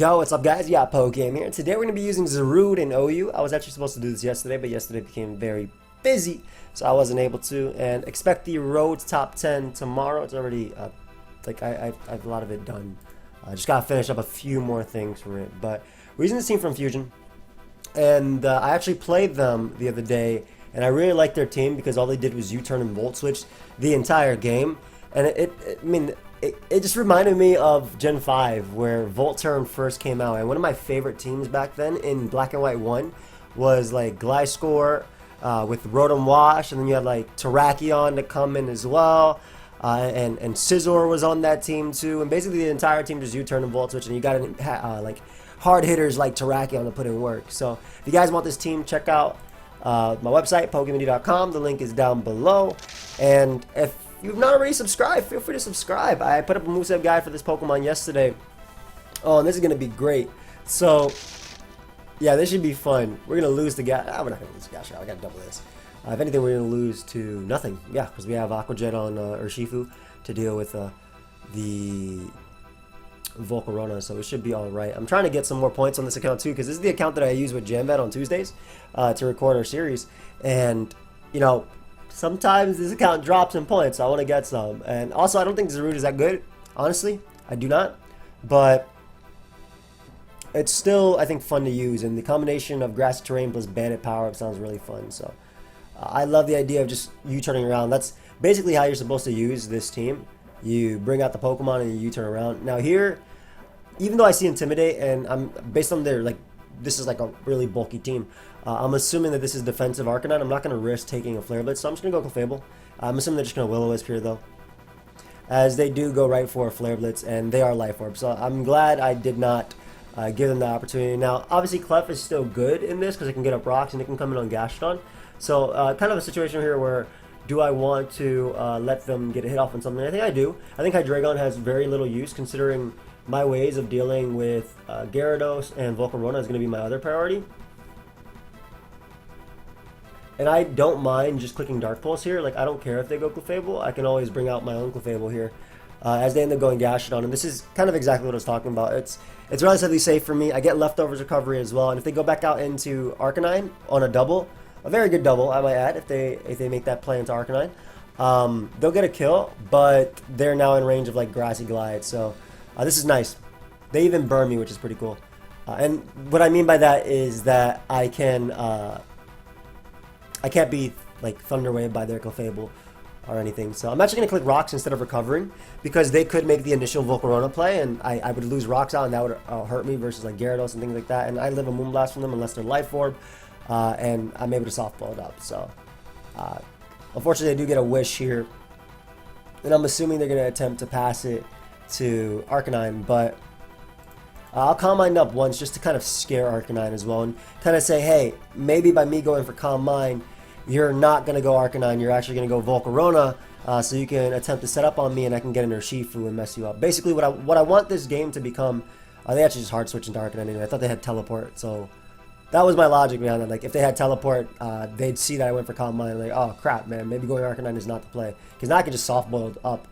Yo, what's up guys? Yeah, pokeaim here. Today we're going to be using Zarude and OU. I was actually supposed to do this yesterday, but yesterday became very busy, so I wasn't able to. And expect the road top 10 tomorrow. It's already, I have a lot of it done. I just got to finish up a few more things from it. But we're using this team from Fusion. And I actually played them the other day, and I really liked their team because all they did was U-turn and Volt Switch the entire game. And it just reminded me of Gen 5, where Volt Turn first came out, and one of my favorite teams back then in Black and White 1 was like Gliscor with Rotom Wash, and then you had like Terrakion to come in as well, and Scizor was on that team too, and basically the entire team just U-turn and Volt Switch, and you got like hard hitters like Terrakion to put in work. So if you guys want this team, check out my website, pokeaimMD.com. The link is down below, and if you've not already subscribed, feel free to subscribe. I put up a Moveset guide for this Pokemon yesterday. Oh, and this is going to be great. So, yeah, this should be fun. We're going to lose the Gash. We're not going to lose the Gash. I got to double this. If anything, we're going to lose to nothing. Yeah, because we have Aqua Jet on Urshifu to deal with the Volcarona, so it should be alright. I'm trying to get some more points on this account too, because this is the account that I use with JamVet on Tuesdays to record our series. And, you know, sometimes this account drops in points, so I want to get some. And also, I don't think Zarude is that good. Honestly, I do not. But it's still, I think, fun to use. And the combination of grassy terrain plus bandit power-up sounds really fun. So I love the idea of just you turning around. That's basically how you're supposed to use this team. You bring out the Pokemon and you turn around. Now here, even though I see Intimidate, and I'm based on their, like, this is like a really bulky team, I'm assuming that this is defensive Arcanine. I'm not going to risk taking a Flare Blitz, so I'm just going to go Clefable. I'm assuming they're just going to Will-O-Wisp here, though, as they do go right for a Flare Blitz, and they are Life Orb. So I'm glad I did not give them the opportunity. Now, obviously, Clef is still good in this because it can get up rocks and it can come in on Gastrodon. So kind of a situation here where, do I want to let them get a hit off on something? I think I do. I think Hydreigon has very little use, considering my ways of dealing with Gyarados and Volcarona is going to be my other priority. And I don't mind just clicking Dark Pulse here. Like, I don't care if they go Clefable. I can always bring out my own Clefable here as they end up going Gastrodon. And this is kind of exactly what I was talking about. It's relatively safe for me. I get Leftovers recovery as well. And if they go back out into Arcanine on a double, a very good double, I might add, if they make that play into Arcanine, they'll get a kill, but they're now in range of like Grassy Glide. So this is nice. They even burn me, which is pretty cool. And what I mean by that is that I can't be like Thunder Wave by their Clefable or anything. So I'm actually going to click Rocks instead of recovering, because they could make the initial Volcarona play, and I would lose Rocks out, and that would hurt me versus like Gyarados and things like that. And I live a Moonblast from them unless they're Life Orb. And I'm able to softball it up. So, unfortunately, I do get a Wish here, and I'm assuming they're going to attempt to pass it to Arcanine, but I'll Calm Mind up once just to kind of scare Arcanine as well, and kind of say, hey, maybe by me going for Calm Mind, you're not going to go Arcanine, you're actually going to go Volcarona, so you can attempt to set up on me, and I can get an Urshifu and mess you up. Basically, what I want this game to become, they actually just hard switch into Arcanine anyway. I thought they had Teleport, so that was my logic behind it. Like, if they had Teleport, they'd see that I went for Calm Mind. Like, oh crap, man, maybe going Arcanine is not the play, because now I can just soft boiled up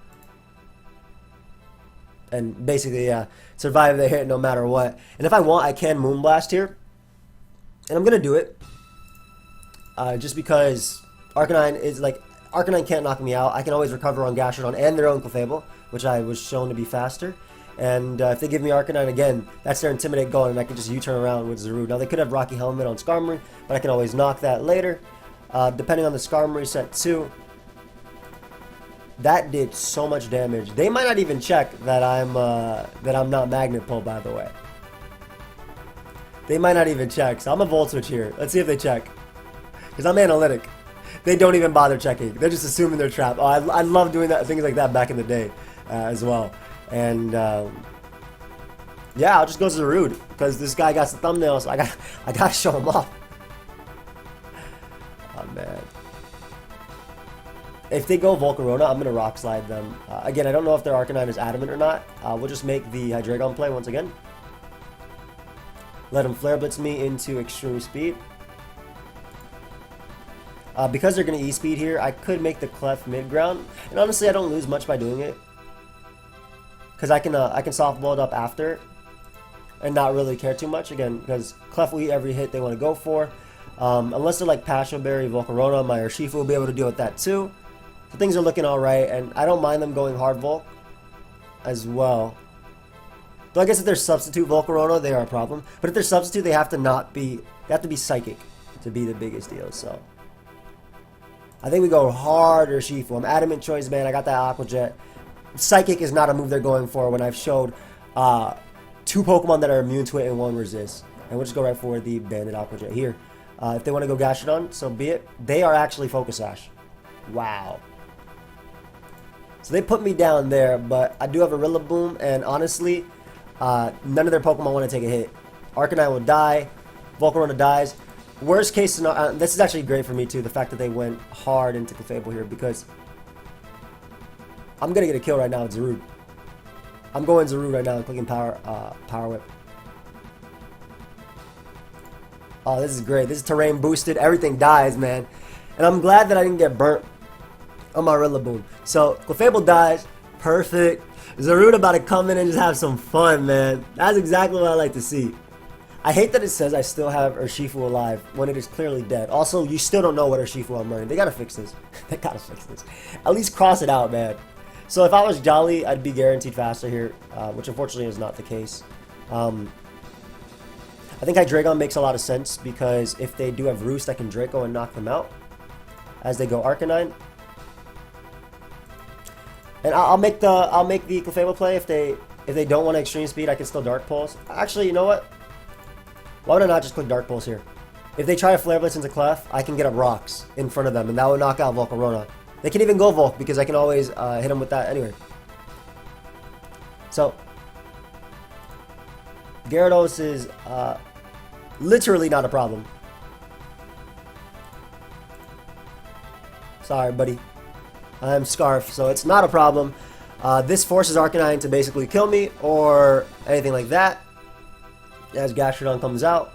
and basically, survive the hit no matter what. And if I want, I can Moonblast here, and I'm gonna do it, just because Arcanine is like, Arcanine can't knock me out. I can always recover on Gastrodon and their own Clefable, which I was shown to be faster. And if they give me Arcanine again, that's their Intimidate going, and I can just U-turn around with Zarude. Now, they could have Rocky Helmet on Skarmory, but I can always knock that later, depending on the Skarmory set too. That did so much damage. They might not even check that I'm not Magnet Pull, by the way. They might not even check, so I'm a Volt Switch here. Let's see if they check, because I'm analytic. They don't even bother checking. They're just assuming they're trapped. Oh, I love doing that, things like that back in the day as well. And yeah, I'll just go Zarude, because this guy got the thumbnail, so I gotta show him off. Oh man. If they go Volcarona, I'm gonna Rock Slide them. Again, I don't know if their Arcanine is adamant or not. We'll just make the Hydreigon play once again. Let him Flare Blitz me into Extreme Speed. Because they're gonna E-Speed here, I could make the Clef mid-ground, and honestly, I don't lose much by doing it, because I can softball it up after. and not really care too much, again, because Clef will eat every hit they want to go for. Unless they're like Passion Berry, Volcarona, my Urshifu will be able to deal with that too. So things are looking alright, and I don't mind them going hard Volk as well. Though I guess if they're substitute Volcarona, they are a problem. But if they're substitute, they have to be psychic to be the biggest deal, so. I think we go hard Urshifu. I'm adamant Choice Band. I got that Aqua Jet. Psychic is not a move they're going for when I've showed 2 Pokemon that are immune to it and 1 resist. And we'll just go right for the Banded Aqua Jet here. If they want to go Gastrodon, so be it. They are actually Focus Sash. Wow. So they put me down there, but I do have a Rillaboom, and honestly, none of their Pokemon want to take a hit. Arcanine will die. Volcarona dies. Worst case scenario, this is actually great for me too, the fact that they went hard into Clefable here, because I'm going to get a kill right now with Zarude. I'm going Zarude right now and clicking Power Whip. Oh, this is great. This is terrain boosted. Everything dies, man. And I'm glad that I didn't get burnt on my Rillaboom. So, Clefable dies. Perfect. Zarude about to come in and just have some fun, man. That's exactly what I like to see. I hate that it says I still have Urshifu alive when it is clearly dead. Also, you still don't know what Urshifu I'm running. They gotta fix this. They gotta fix this. At least cross it out, man. So if I was Jolly, I'd be guaranteed faster here, which unfortunately is not the case. I think Hydreigon makes a lot of sense, because if they do have Roost, I can Draco and knock them out as they go Arcanine. And I'll make the Clefable play. If they don't want to Extreme Speed, I can still Dark Pulse. Actually, you know what? Why would I not just click Dark Pulse here? If they try to Flare Blitz into Clef, I can get up Rocks in front of them, and that will knock out Volcarona. They can even go Volk, because I can always hit them with that anyway. So, Gyarados is literally not a problem. Sorry, buddy. I'm Scarf, so it's not a problem. This forces Arcanine to basically kill me, or anything like that. As Gastrodon comes out,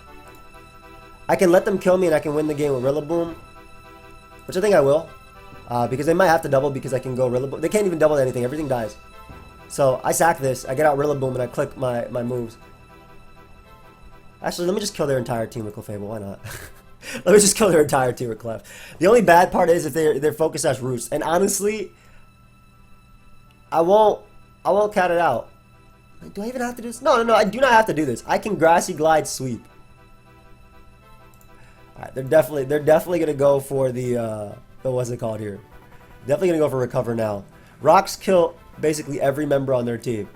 I can let them kill me and I can win the game with Rillaboom, which I think I will, because they might have to double, because I can go Rillaboom. They can't even double anything, everything dies. So I sack this, I get out Rillaboom, and I click my moves. Actually, let me just kill their entire team with Clefable, why not? Let me just kill their entire team with Clef. The only bad part is if they're Focus Sash Roost, and honestly, I won't cat it out. Do I even have to do this? No, I do not have to do this. I can Grassy Glide Sweep. Alright, they're definitely gonna go for the what's it called here? Definitely gonna go for Recover now. Rocks kill basically every member on their team.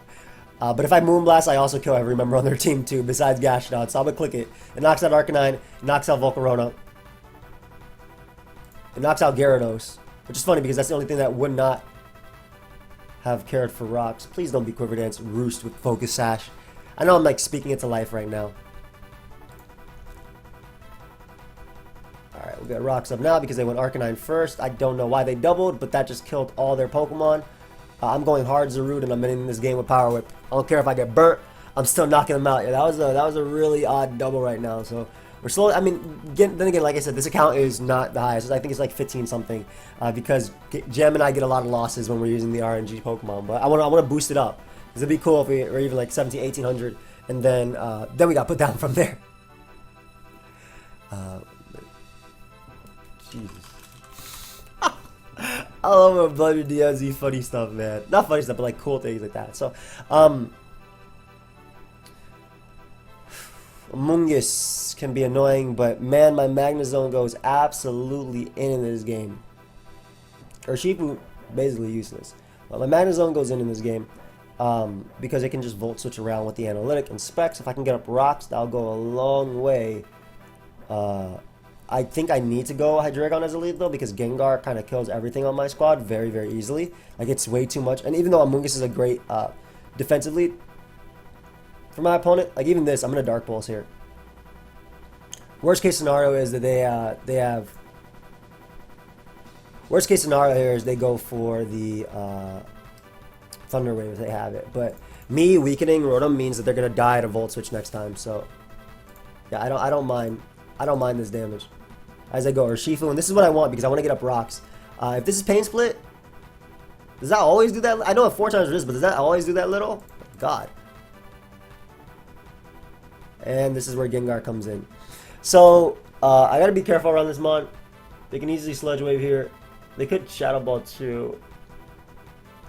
But if I Moonblast, I also kill every member on their team too, besides Gastrodon. So I'm gonna click it. It knocks out Arcanine, it knocks out Volcarona. It knocks out Gyarados. Which is funny, because that's the only thing that would not have cared for Rocks. Please don't be Quiver Dance Roost with Focus Sash. I know I'm like speaking it to life right now. Alright, we'll get Rocks up now because they went Arcanine first. I don't know why they doubled, but that just killed all their Pokemon. I'm going hard Zarude, and I'm ending this game with Power Whip. I don't care if I get burnt. I'm still knocking them out. Yeah, that was a really odd double right now. So we're slowly. I mean, then again, like I said, this account is not the highest. I think it's like 15 something, because Gem and I get a lot of losses when we're using the RNG Pokemon. But I want to boost it up, because it'd be cool if we were even like 17, 1800, and then we got put down from there. Jesus. I love when Bloody DMZ funny stuff, man. Not funny stuff, but like cool things like that. So, Mungus can be annoying, but man, my Magnezone goes absolutely in this game. Urshifu, basically useless. But my Magnezone goes in this game, because it can just Volt Switch around with the Analytic and Specs. If I can get up Rocks, that'll go a long way. I think I need to go Hydreigon as a lead, though, because Gengar kind of kills everything on my squad very, very easily. Like, it's way too much. And even though Amoonguss is a great defensive lead for my opponent, like, even this, I'm going to Dark Pulse here. Worst case scenario is that they have... Worst case scenario here is they go for the Thunder Wave if they have it. But me weakening Rotom means that they're going to die to Volt Switch next time. So, yeah, I don't mind. I don't mind this damage. As I go Urshifu, and this is what I want because I want to get up Rocks. If this is Pain Split, does that always do that? I know it 4 times resist, but does that always do that little? God. And this is where Gengar comes in. So, I gotta be careful around this mon. They can easily Sludge Wave here. They could Shadow Ball too.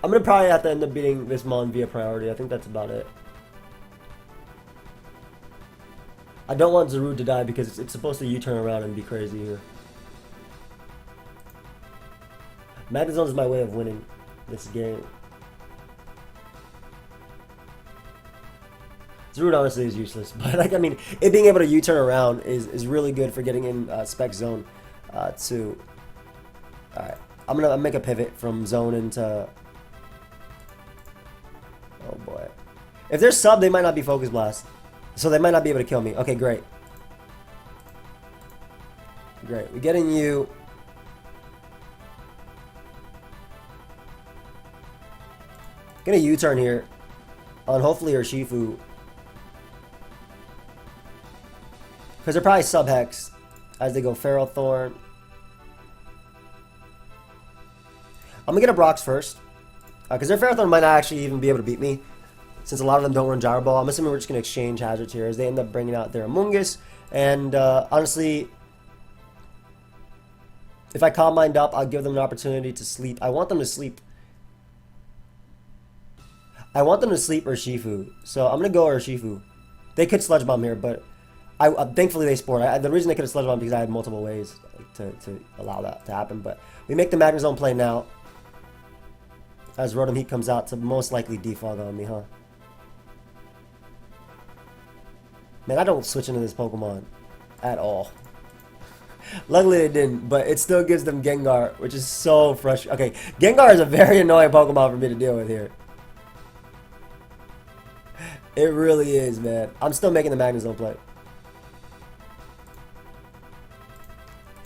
I'm gonna probably have to end up beating this mon via priority. I think that's about it. I don't want Zarude to die because it's supposed to U-turn around and be crazy here. Magnet Zone is my way of winning this game. Zarude honestly is useless, but like I mean, it being able to U-turn around is really good for getting in Spec Zone. To alright, I'm gonna make a pivot from zone into. Oh boy, if they're sub, they might not be Focus Blast. So they might not be able to kill me. Okay, great. Great. We're getting you. Gonna U-turn here on hopefully Urshifu. Because they're probably sub-hex as they go Feral Thorn. I'm gonna get a Brox first. Because their Feral Thorn might not actually even be able to beat me. Since a lot of them don't run Gyro Ball, I'm assuming we're just going to exchange hazards here as they end up bringing out their Amoonguss. And honestly, if I Calm Mind up, I'll give them an opportunity to sleep. I want them to sleep. I want them to sleep Urshifu. So I'm going to go Urshifu. They could Sludge Bomb here, but thankfully they Sport. The reason they could have Sludge Bomb because I had multiple ways to allow that to happen. But we make the Magnet Zone play now. As Rotom Heat comes out to most likely defog on me, huh? Man, I don't switch into this Pokemon at all. Luckily they didn't, but it still gives them Gengar, which is so frustrating. Okay, Gengar is a very annoying Pokemon for me to deal with here. It really is, man. I'm still making the Magnet Zone play.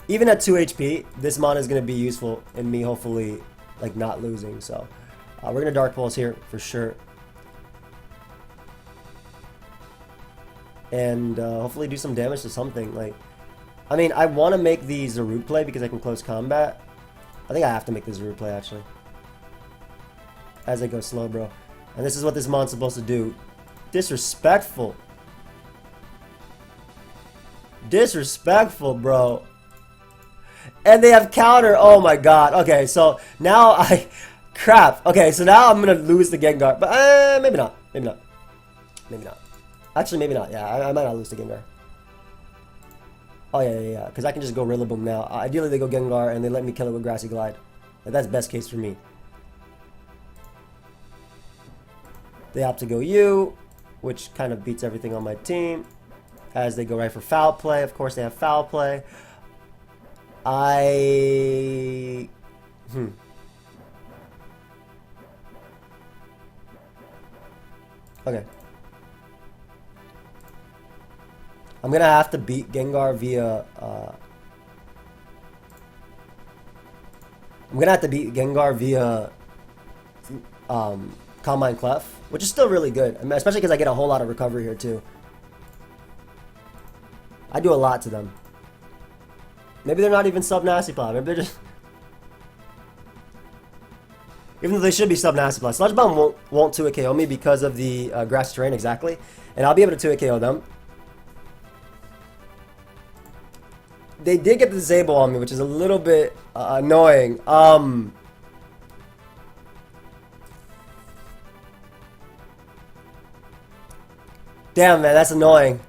Even at 2 HP, this mon is going to be useful in me hopefully like not losing. So we're going to Dark Pulse here for sure. And hopefully do some damage to something. Like, I mean, I want to make the Zarude play because I can close combat. I think I have to make the Zarude play actually. As I go slow, bro. And this is what this mon's supposed to do. Disrespectful. Disrespectful, bro. And they have counter. Oh my god. Okay, so now crap. Okay, so now I'm going to lose the Gengar. But maybe not. Maybe not. Maybe not. Actually, maybe not. Yeah, I might not lose to Gengar. Oh, yeah. Because I can just go Rillaboom now. Ideally, they go Gengar and they let me kill it with Grassy Glide. Like, that's best case for me. They opt to go U, which kind of beats everything on my team. As they go right for Foul Play. Of course, they have Foul Play. Okay. I'm gonna have to beat Gengar via Calm Mind Clef, which is still really good. I mean, especially because I get a whole lot of recovery here too. I do a lot to them. Maybe they're not even sub Nasty Plot. Maybe they're just, even though they should be sub Nasty Plot. Sludge Bomb won't 2-hit KO me because of the grass terrain exactly, and I'll be able to 2-hit KO them. They did get the Disable on me, which is a little bit annoying. Damn, man, that's annoying.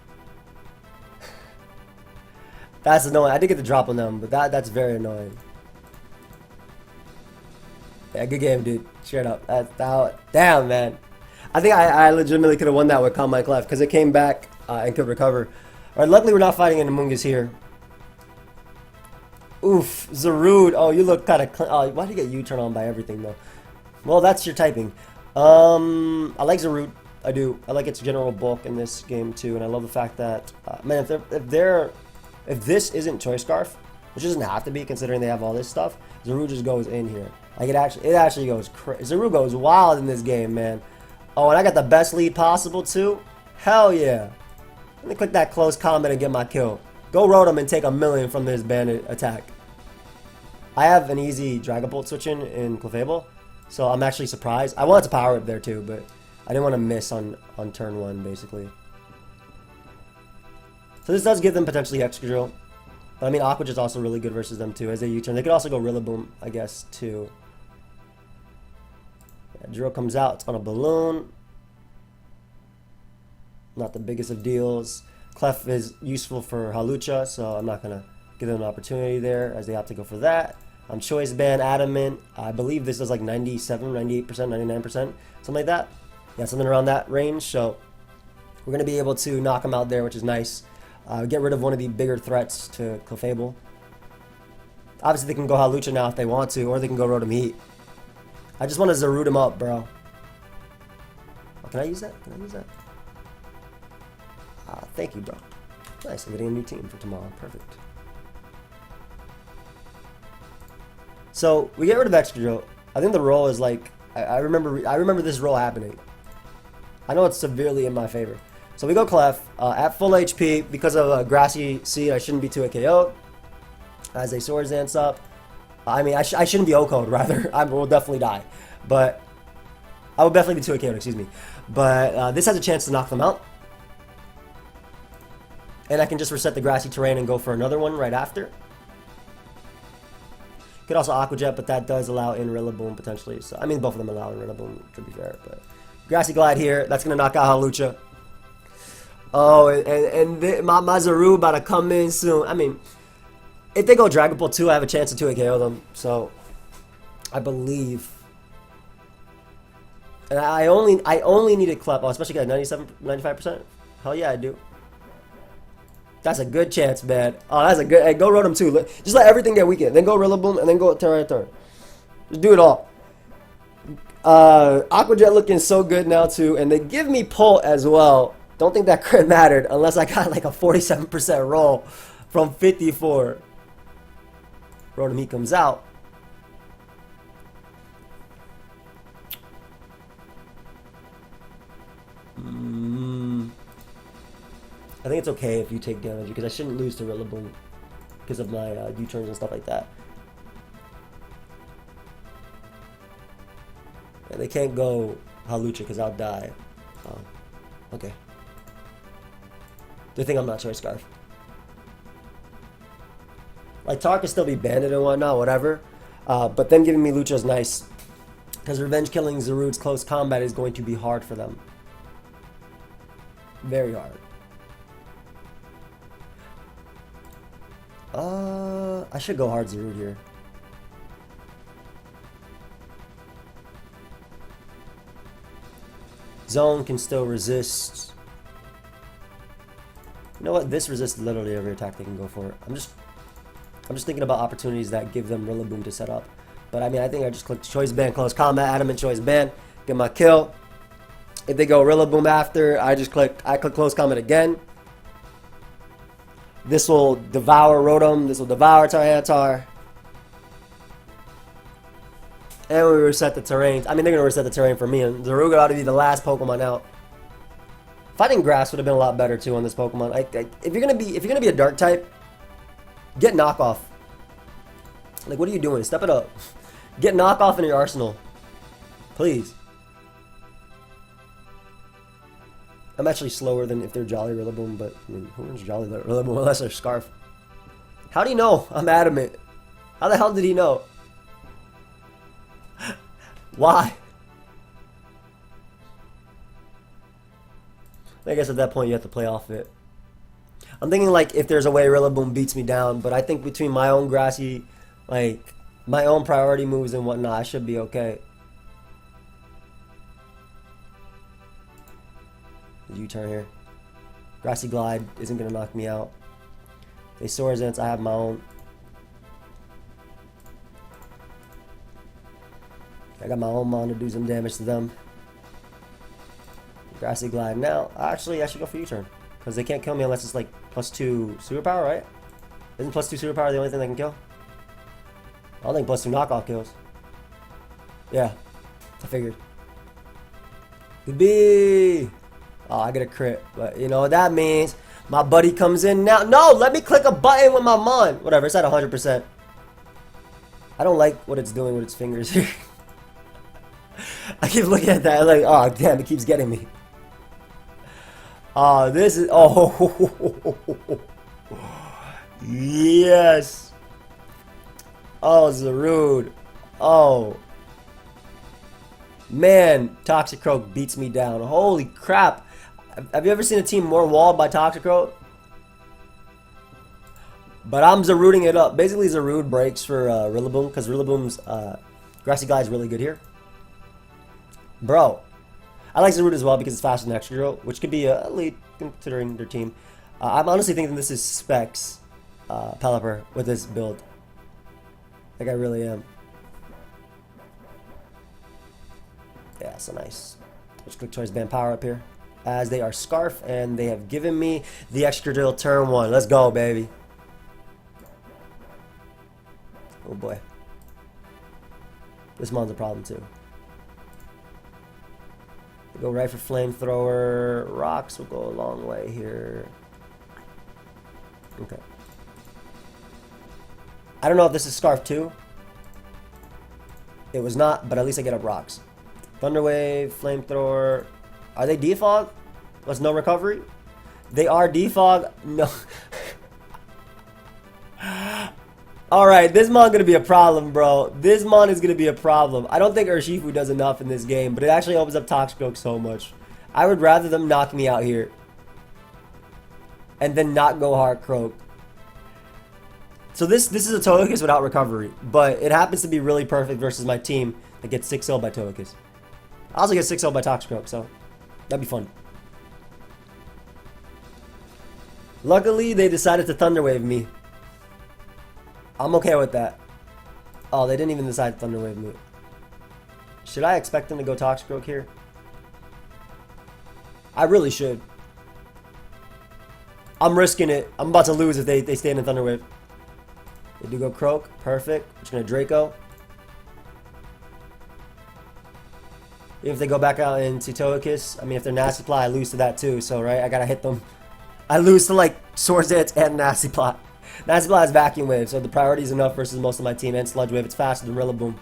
That's annoying. I did get the drop on them, but that's very annoying. Yeah, good game, dude. Straight up. Damn, man. I think I legitimately could have won that with Calm Mind Clef because it came back and could recover. Alright, luckily we're not fighting an Amoonguss here. Oof, Zarude. Oh, you look kind of. Oh, why did you get U-turn on by everything though? Well, that's your typing. I like Zarude. I do. I like its general bulk in this game too, and I love the fact that man, if this isn't Choice Scarf, which doesn't have to be considering they have all this stuff, Zarude just goes in here. Like it actually goes crazy. Zarude goes wild in this game, man. Oh, and I got the best lead possible too. Hell yeah. Let me click that close combat and get my kill. Go Rotom and take a million from this bandit attack. I have an easy Dragon Bolt switch in Clefable, so I'm actually surprised. I wanted to power up there too, but I didn't want to miss on turn 1 basically. So this does give them potentially extra drill. But I mean, Aqua is also really good versus them too as they U-turn. They could also go Rillaboom, I guess, too. Yeah, drill comes out. It's on a balloon. Not the biggest of deals. Clef is useful for Hawlucha, so I'm not going to give them an opportunity there as they have to go for that. Choice Band, Adamant. I believe this is like 97, 98%, 99%, something like that. Yeah, something around that range. So we're going to be able to knock them out there, which is nice. Get rid of one of the bigger threats to Clefable. Obviously, they can go Hawlucha now if they want to, or they can go Rotom Heat. I just want to Zarude him up, bro. Oh, can I use that? Can I use that? Thank you, bro. Nice, I'm getting a new team for tomorrow. Perfect. So we get rid of extra drill. I think the roll is like I remember this roll happening. I know it's severely in my favor. So we go Clef at full HP because of a Grassy Seed. I shouldn't be 2 KO'd as a Swords Dance up. I mean, I shouldn't be O-code, rather. I will definitely die, but I will definitely be 2 KO'd. Excuse me. But this has a chance to knock them out, and I can just reset the grassy terrain and go for another one right after. Could also Aqua Jet, but that does allow in Rillaboom potentially. So I mean, both of them allow in Rillaboom, to be fair. But Grassy Glide here. That's gonna knock out Hawlucha. Oh, and my Zarude about to come in soon. I mean, if they go Dragon Ball 2, I have a chance to 2 KO them. So I believe. And I only need a Clef. Oh, especially at 97, 95%. Hell yeah, I do. That's a good chance, man. Oh, that's a good. Hey, go Rotom 2. Just let everything get weakened. Then go Rillaboom and then go Tyranitar. Just do it all. Aqua Jet looking so good now too, and they give me Pull as well. Don't think that crit mattered unless I got like a 47% roll from 54. Rotom Heat comes out. I think it's okay if you take damage because I shouldn't lose to Rillaboom because of my U-turns and stuff like that. And they can't go Hawlucha because I'll die. Oh, okay. They think I'm not Choice Scarf. Like, Tar can still be banded and whatnot, whatever. But them giving me Lucha is nice. Because revenge killing Zarude's close combat is going to be hard for them. Very hard. I should go hard Zarude here. Zone can still resist. You know what? This resists literally every attack they can go for. I'm just thinking about opportunities that give them Rillaboom to set up. But I mean, I think I just clicked Choice Band, Close Combat, Adamant Choice Band, get my kill. If they go Rillaboom after, I click Close Combat again. This will devour Rotom. This will devour Tyranitar. And we reset the terrain. I mean, they're going to reset the terrain for me. And Zarude ought to be the last Pokemon out. Fighting Grass would have been a lot better too on this Pokemon. If you're gonna be a Dark type, get Knockoff. Like, what are you doing? Step it up. Get Knockoff in your arsenal, please. I'm actually slower than if they're Jolly Rillaboom, but I mean, who runs Jolly Rillaboom unless they're Scarf? How do you know I'm Adamant? How the hell did he know? Why? I guess at that point you have to play off it. I'm thinking like if there's a way Rillaboom beats me down, but I think between my own grassy, like my own priority moves and whatnot, I should be okay. U-turn here. Grassy Glide isn't gonna knock me out. They Swords Dance, I have my own. I got my own Mon to do some damage to them. Grassy Glide now. Actually, I should go for U-turn because they can't kill me unless it's like +2 superpower, right? Isn't +2 superpower the only thing they can kill? I don't think +2 knockoff kills. Yeah, I figured. Good B. Oh, I get a crit, but you know what that means? My buddy comes in now. No, let me click a button with my Mon. Whatever, it's at 100%. I don't like what it's doing with its fingers here. I keep looking at that like, oh damn, it keeps getting me. Oh, this is... Oh. Yes. Oh, Zarude. Oh. Man, Toxicroak beats me down. Holy crap. Have you ever seen a team more walled by Toxicroak? But I'm Zaruding it up. Basically, Zarude breaks for Rillaboom, because Rillaboom's Grassy Glide is really good here. Bro. I like Zarude as well because it's faster than Excadrill, which could be a lead considering their team. I'm honestly thinking this is Specs Pelipper with this build. Like, I really am. Yeah, so nice. Let's click Choice Band Power up here. As they are Scarf, and they have given me the Excadrill turn 1. Let's go, baby. Oh boy. This mon's a problem too. We'll go right for Flamethrower. Rocks will go a long way here. Okay. I don't know if this is Scarf 2. It was not, but at least I get up Rocks. Thunderwave, Flamethrower. Are they defog? Was no recovery? They are defog? No. Alright, this mon gonna be a problem, bro. This mon is gonna be a problem. I don't think Urshifu does enough in this game, but it actually opens up Toxicroak so much. I would rather them knock me out here. And then not go hard Croak. So this is a Togekiss without recovery, but it happens to be really perfect versus my team that gets 6-0 by Togekiss. I also get 6-0 by Toxicroak, so that'd be fun. Luckily, they decided to Thunderwave me. I'm okay with that. Oh, they didn't even decide to Thunderwave me. Should I expect them to go Toxicroak here? I really should. I'm risking it. I'm about to lose if they stay in the Thunderwave. They do go Croak. Perfect. I'm just going to Draco. Even if they go back out into Togekiss, I mean, if they're Nasty Plot, I lose to that too. So, right, I got to hit them. I lose to, like, Swords Dance and Nasty Plot. Nasty Plot has Vacuum Wave, so the priority is enough versus most of my team. And Sludge Wave, it's faster than Rillaboom.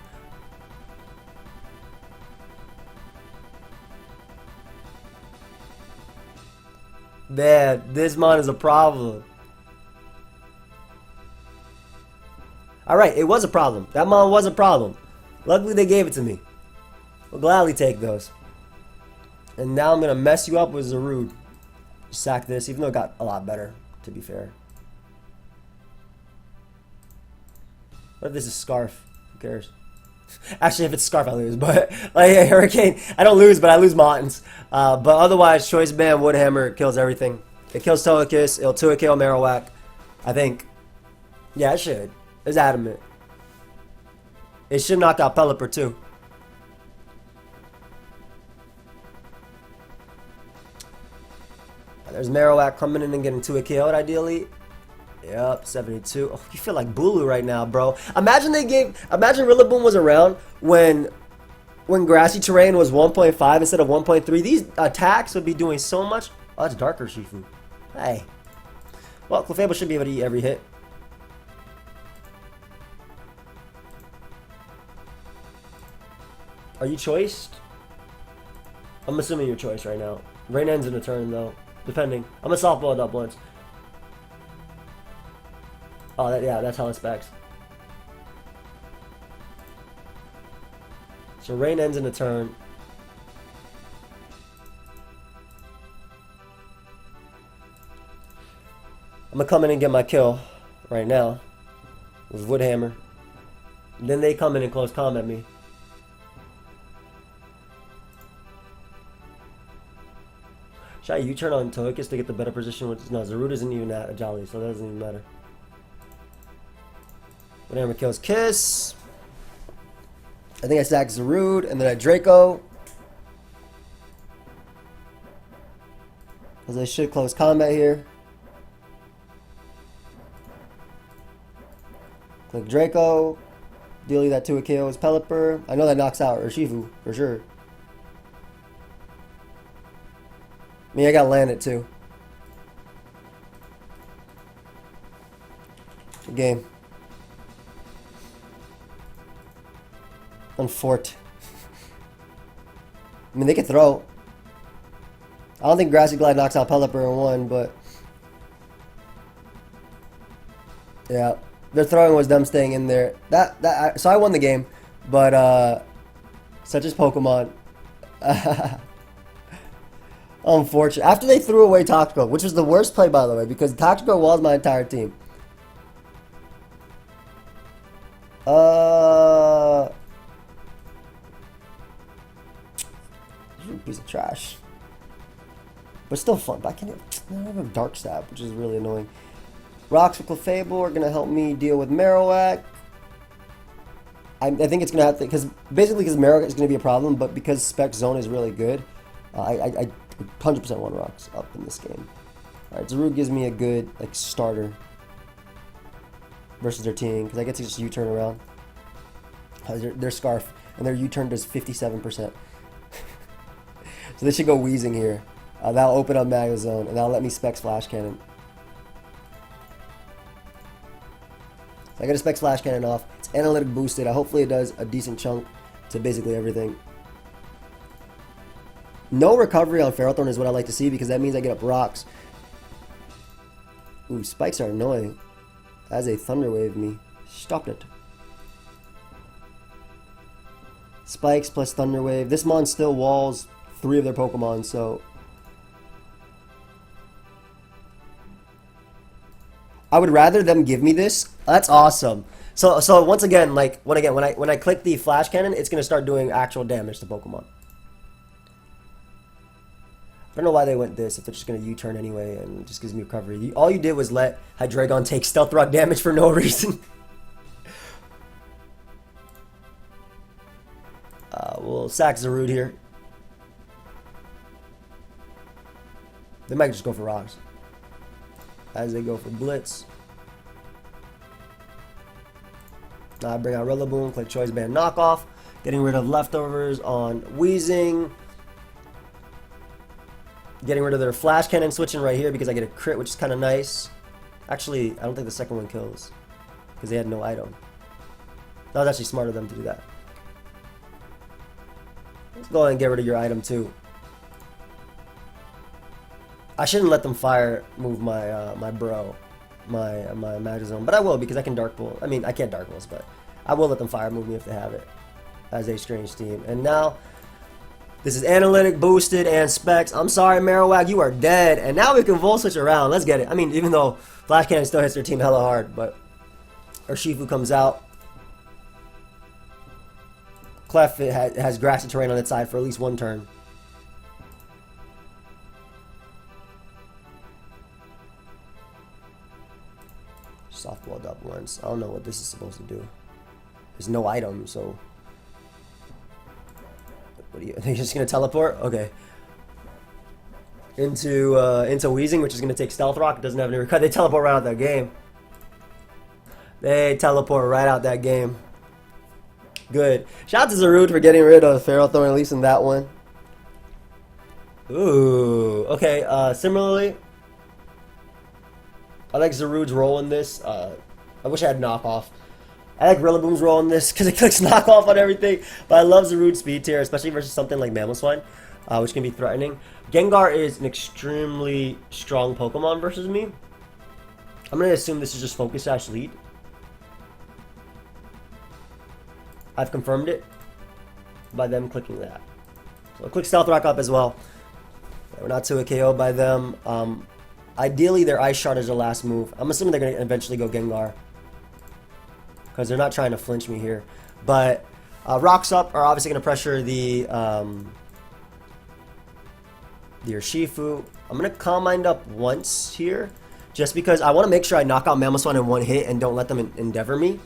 Man, this mon is a problem. Alright, it was a problem. That mon was a problem. Luckily, they gave it to me. We'll gladly take those. And now I'm going to mess you up with Zarude. Sack this, even though it got a lot better, to be fair. What if this is Scarf? Who cares? Actually, if it's Scarf, I lose. But, like, yeah, Hurricane, I don't lose, but I lose Montons. But otherwise, Choice Band, Woodhammer kills everything. It kills Togekiss. It'll 2-KO Marowak. I think. Yeah, it should. It's adamant. It should knock out Pelipper, too. There's Marowak coming in and getting 2-KO'd, ideally. Yep, 72. Oh, you feel like Bulu right now, bro. Imagine Rillaboom was around when Grassy Terrain was 1.5 instead of 1.3. These attacks would be doing so much. Oh, that's Darker Shifu. Hey. Well, Clefable should be able to eat every hit. Are you choiced? I'm assuming you're choiced right now. Rain ends in a turn, though. Depending. I'm gonna softball it up once. Oh, yeah, that's how it specs. So rain ends in a turn. I'm gonna come in and get my kill right now with Woodhammer. Then they come in and close combat me. Should I U-turn on Togekiss to get the better position? Which, no, Zarude isn't even at a Jolly, so that doesn't even matter. Woodhammer kills Kiss. I think I sack Zarude, and then I Draco. Because I should close combat here. Click Draco. Dealing that 2-KO is Pelipper. I know that knocks out Urshifu, for sure. I mean, I got landed too. Good game. On Fort. I mean, they can throw. I don't think Grassy Glide knocks out Pelipper in one, but yeah, their throwing was them staying in there. So I won the game, but such as Pokemon. Unfortunate. After they threw away Toxicroak, which was the worst play, by the way, because Toxicroak was my entire team. Piece of trash. But still fun. But I don't have a Dark Stab, which is really annoying. Rocks with Clefable are going to help me deal with Marowak. I think it's going to have to, because Marowak is going to be a problem, but because Spec Zone is really good, I 100% want Rocks up in this game. Alright, Zarude gives me a good starter versus their team, because I get to just U-turn around. Their Scarf, and their U-turn does 57%. So they should go Wheezing here. That'll open up Mega Zone, and that'll let me Specs Flash Cannon. So I got a Specs Flash Cannon off. It's analytic boosted. Hopefully it does a decent chunk to basically everything. No recovery on Ferrothorn is what I like to see, because that means I get up rocks. Ooh, spikes are annoying. As a Thunder Wave me. Stop it. Spikes plus Thunder Wave. This Mon still walls 3 of their Pokemon, so I would rather them give me this. That's awesome. So once again, when I click the Flash Cannon, it's gonna start doing actual damage to Pokemon. I don't know why they went this, if they're just going to U-turn anyway, and it just gives me recovery. All you did was let Hydreigon take Stealth Rock damage for no reason. We'll sack Zarude here. They might just go for Rocks. As they go for Blitz. Now I bring out Rillaboom, click Choice Band Knockoff. Getting rid of leftovers on Wheezing. Getting rid of their Flash Cannon, switching right here because I get a crit, which is kind of nice. Actually, I don't think the second one kills because they had no item. That was actually smart of them to do that. Let's go ahead and get rid of your item too. I shouldn't let them fire move my my Magic Zone, but I will because I can Dark Pulse. I mean, I can't Dark Pulse, but I will let them fire move me if they have it as a strange team. And now this is analytic, boosted, and specs. I'm sorry, Marowak, you are dead. And now we can Volt Switch around. Let's get it. I mean, even though Flash Cannon still hits their team hella hard, but Urshifu comes out. Clef has grassy terrain on its side for at least one turn. Softballed up once. I don't know what this is supposed to do. There's no item, so what are you? Are they just gonna teleport? Okay. Into Wheezing, which is gonna take Stealth Rock. It doesn't have any recovery. They teleport right out that game. They teleport right out that game. Good. Shout out to Zarude for getting rid of Ferrothorn, at least in that one. Ooh. Okay. Similarly, I like Zarude's role in this. I wish I had knockoff. I like Rillaboom's role in this because it clicks knockoff on everything. But I love Zarude's speed tier, especially versus something like Mamoswine, which can be threatening. Gengar is an extremely strong Pokemon versus me. I'm going to assume this is just Focus Sash lead. I've confirmed it by them clicking that. So I'll click Stealth Rock up as well. We're not to a KO by them. Ideally, their Ice Shard is their last move. I'm assuming they're going to eventually go Gengar, because they're not trying to flinch me here. But Rocks Up are obviously going to pressure the Urshifu. I'm going to Calm Mind up once here, just because I want to make sure I knock out Mamoswine in one hit and don't let them Endeavor me.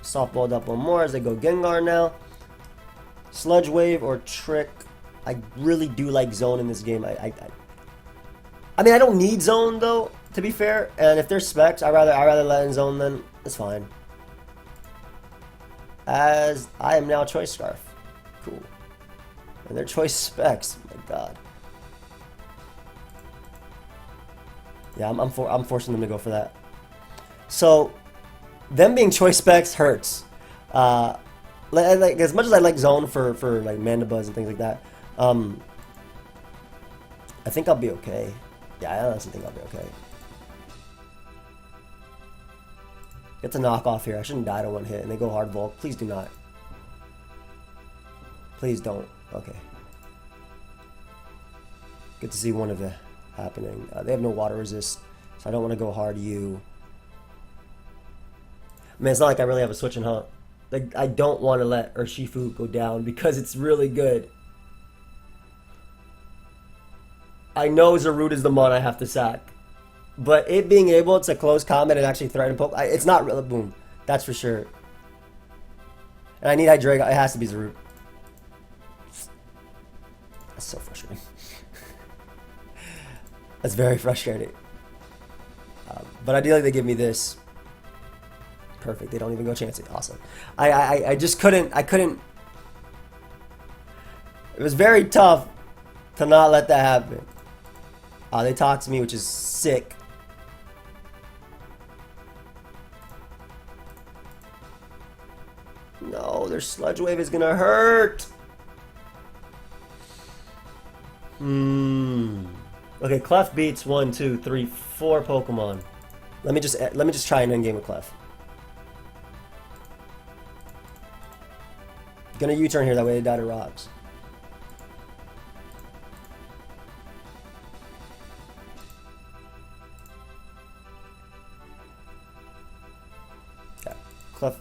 Softballed up one more as they go Gengar now. Sludge Wave or Trick. I really do like Zone in this game. I mean, I don't need Zone though, to be fair. And if there's specs, I rather let in Zone, then it's fine. As I am now Choice Scarf. Cool. And they're Choice Specs. Oh my god. Yeah, I'm forcing them to go for that. So them being Choice Specs hurts. Like as much as I like Zone for like Mandibuzz and things like that, I think I'll be okay. Yeah, I honestly think I'll be okay. Get the knockoff here. I shouldn't die to one hit. And they go hard Volk. Please do not. Please don't. Okay. Good to see one of it happening. They have no water resist, so I don't want to go hard you. I mean, it's not like I really have a switch in, huh? Like, I don't want to let Urshifu go down because it's really good. I know Zarude is the mon I have to sack. But it being able to close combat and actually threaten poke, it's not Rillaboom. That's for sure. And I need Hydreigon. It has to be Zarude. That's so frustrating. That's very frustrating. But ideally they give me this. Perfect. They don't even go chance it. Awesome. I just couldn't. I couldn't. It was very tough to not let that happen. They talk to me, which is sick. No, their Sludge Wave is gonna hurt. Okay, Clef beats 1, 2, 3, 4 Pokemon. Let me just try an endgame with Clef. Gonna U-turn here, that way they die to rocks. Yeah, Clef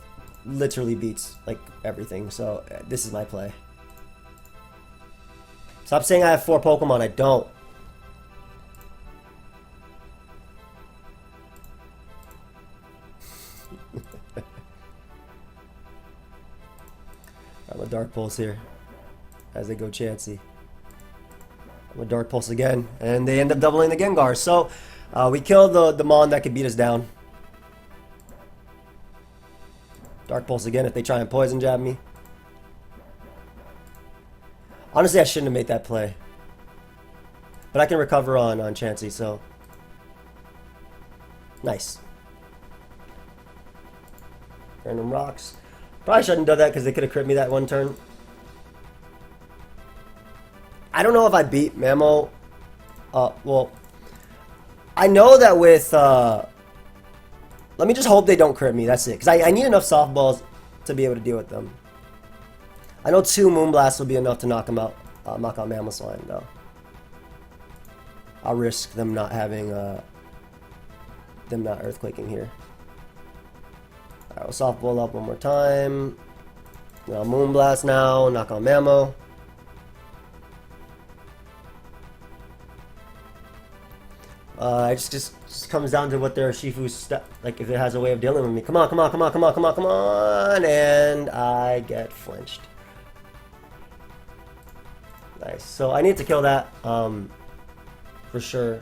literally beats like everything, so this is my play. Stop saying I have 4 Pokemon, I don't. I'm a Dark Pulse here as they go Chansey. I'm a Dark Pulse again, and they end up doubling the Gengar. So we kill the Mon that could beat us down. Dark Pulse again if they try and Poison Jab me. Honestly, I shouldn't have made that play. But I can recover on Chansey, so... Nice. Random rocks. Probably shouldn't have done that because they could have crit me that one turn. I don't know if I beat Mamo. Well... I know that with... Let me just hope they don't crit me, that's it. Because I need enough softballs to be able to deal with them. I know 2 Moonblasts will be enough to knock him out. Knock out Mamoswine, though. I'll risk them not having, them not earthquaking here. Alright, we'll softball up one more time. I'll Moonblast now, knock out Mamo. It just comes down to what their Shifu's step, like if it has a way of dealing with me. Come on, come on, come on, come on, come on, come on, and I get flinched. Nice. So I need to kill that, for sure.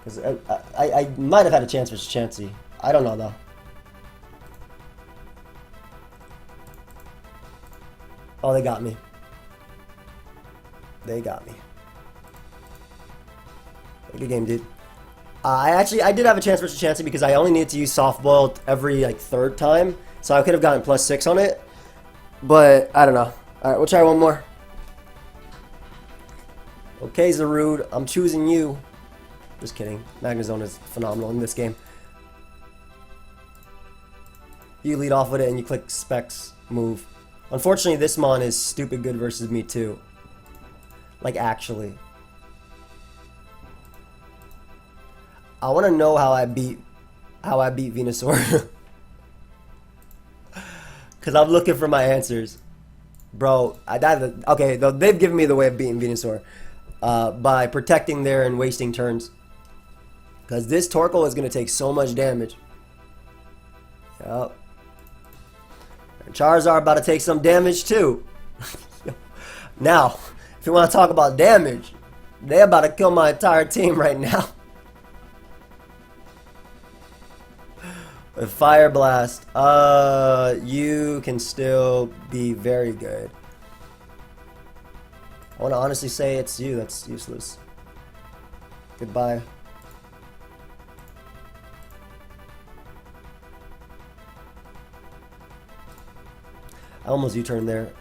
Because I might have had a chance versus Chansey. I don't know though. Oh, they got me. They got me. Good game, dude. I did have a chance versus Chansey because I only needed to use Soft Boiled every like 3rd time, so I could have gotten +6 on it. But I don't know. All right, we'll try one more. Okay, Zarude, I'm choosing you. Just kidding. Magnezone is phenomenal in this game. You lead off with it and you click Specs move. Unfortunately, this Mon is stupid good versus me too. Like actually. I want to know how I beat Venusaur. Cause I'm looking for my answers, bro. Okay, they've given me the way of beating Venusaur by protecting there and wasting turns. Cause this Torkoal is gonna take so much damage. Yep. And Charizard about to take some damage too. Now, if you want to talk about damage, they're about to kill my entire team right now. With Fire Blast, you can still be very good. I want to honestly say it's you that's useless. Goodbye. I almost U-turned there.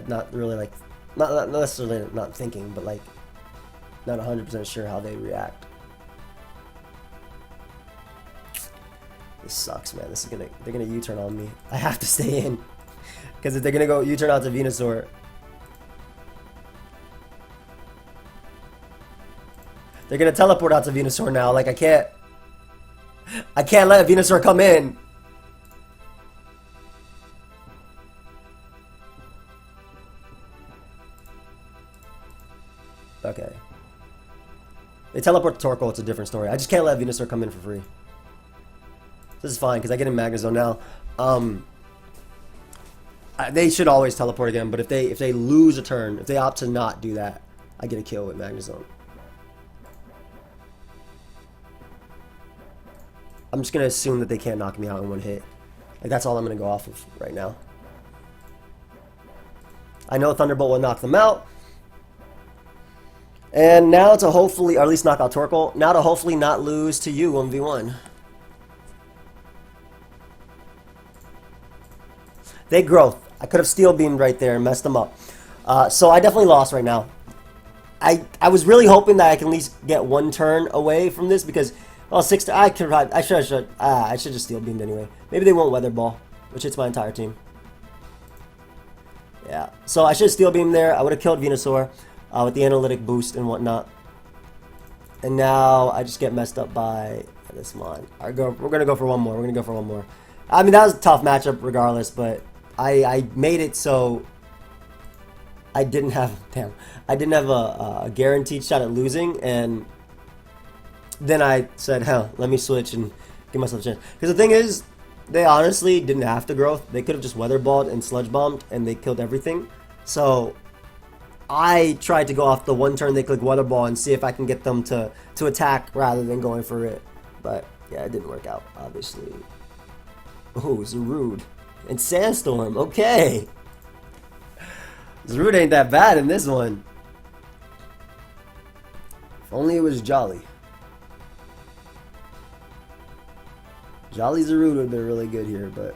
Not really like, not necessarily not thinking, but like not 100% sure how they react. This sucks, man. They're gonna U-turn on me. I have to stay in because if they're gonna go U-turn out to Venusaur, they're gonna teleport out to Venusaur now. Like I can't let Venusaur come in. Okay. They teleport to Torkoal, it's a different story. I just can't let Venusaur come in for free. This is fine, because I get in Magnezone now. They should always teleport again, but if they lose a turn, if they opt to not do that, I get a kill with Magnezone. I'm just going to assume that they can't knock me out in one hit. Like, that's all I'm going to go off of right now. I know Thunderbolt will knock them out. And now to hopefully, or at least knock out Torkoal, now to hopefully not lose to you 1v1. They growth. I could have Steel Beamed right there and messed them up. So I definitely lost right now. I was really hoping that I can at least get one turn away from this because, well, I should just Steel Beamed anyway. Maybe they won't Weather Ball, which hits my entire team. Yeah. So I should have Steel Beamed there. I would have killed Venusaur. With the analytic boost and whatnot. And now I just get messed up by this mon. We're going to go for one more. We're going to go for one more. I mean, that was a tough matchup regardless, but I made it so I didn't have a guaranteed shot at losing, and then I said, hell, let me switch and give myself a chance. Because the thing is, they honestly didn't have to growth. They could have just Weather Balled and Sludge Bombed, and they killed everything. So I tried to go off the one turn they click Weather Ball and see if I can get them to attack rather than going for it. But yeah, it didn't work out, obviously. Oh, Zarude. And Sandstorm, okay. Zarude ain't that bad in this one. If only it was Jolly. Jolly Zarude would have been really good here, but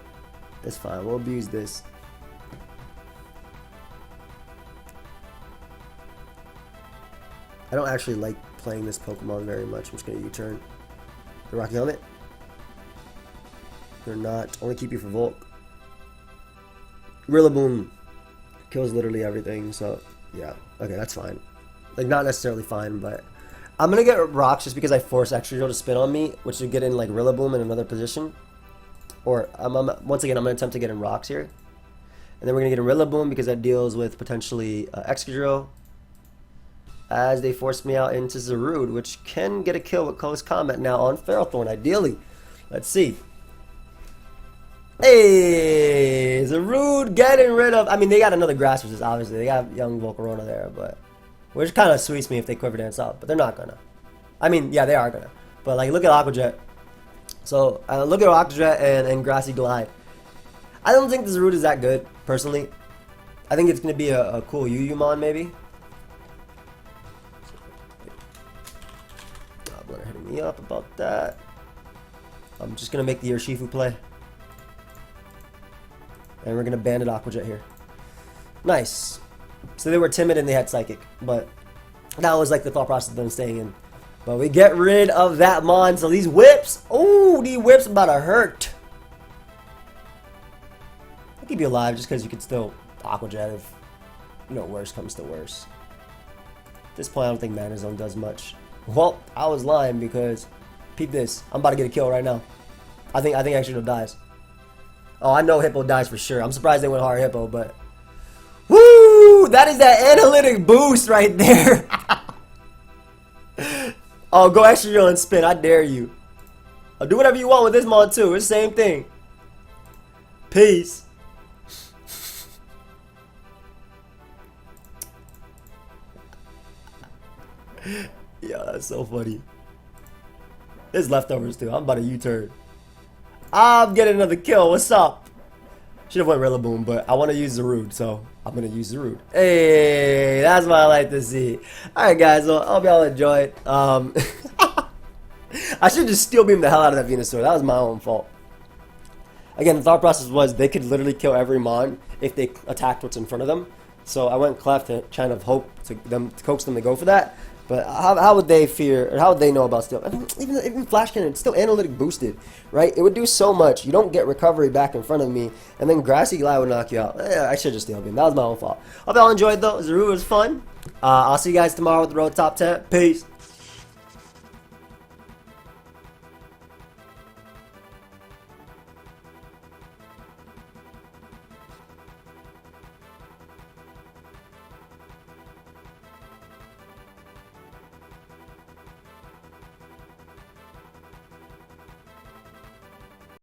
it's fine. We'll abuse this. I don't actually like playing this Pokemon very much. I'm just going to U-turn. The Rocky Helmet. They're not. Only keep you for Volk. Rillaboom kills literally everything, so yeah. Okay, that's fine. Like, not necessarily fine, but I'm going to get Rocks just because I force Extra to spin on me, which would get in, like, Rillaboom in another position. Or, once again, I'm going to attempt to get in Rocks here. And then we're going to get in Rillaboom because that deals with potentially Excadrill. As they force me out into Zarude, which can get a kill with close combat now on Ferrothorn, ideally. Let's see. Hey, Zarude getting rid of... I mean, they got another Grass Resist, obviously. They got young Volcarona there, but... Which kind of sweets me if they Quiver Dance out, but they're not gonna. I mean, yeah, they are gonna. But, like, look at Aqua Jet. So, look at Aqua Jet and Grassy Glide. I don't think the Zarude is that good, personally. I think it's gonna be a cool Yuyumon, maybe. Hitting me up about that. I'm just gonna make the Urshifu play, and we're gonna bandit Aqua Jet here. Nice. So they were timid and they had Psychic, but that was like the thought process of them staying in. But we get rid of that mon. So these whips, oh, these whips about to hurt. I'll keep you alive just because you could still Aqua Jet if, you know, worse comes to worse. At this point, I don't think Magnezone does much. Well, I was lying because, peep this, I'm about to get a kill right now. I think Exeggutor dies. Oh, I know Hippo dies for sure. I'm surprised they went hard Hippo, but... Woo! That is that analytic boost right there. Oh, go Excadrill and spin. I dare you. I'll do whatever you want with this mod too. It's the same thing. Peace. Yeah, that's so funny. There's leftovers too. I'm about to U-turn. I'm getting another kill. What's up? Should have went Rillaboom, but I want to use Zarude, so I'm going to use Zarude. Hey, that's what I like to see. Alright guys, well, I hope y'all enjoyed. I should just Steel Beam the hell out of that Venusaur. That was my own fault. again, the thought process was they could literally kill every mon if they attacked what's in front of them. So I went Clef to kind of hope to coax them to go for that. But how would they fear, or how would they know about steal? I mean, even Flash Cannon, it's still analytic boosted, right? It would do so much. You don't get recovery back in front of me, and then Grassy Glide would knock you out. I should just steal game. That was my own fault. Hope y'all enjoyed though. Zarude was fun. I'll see you guys tomorrow with the road top 10. Peace.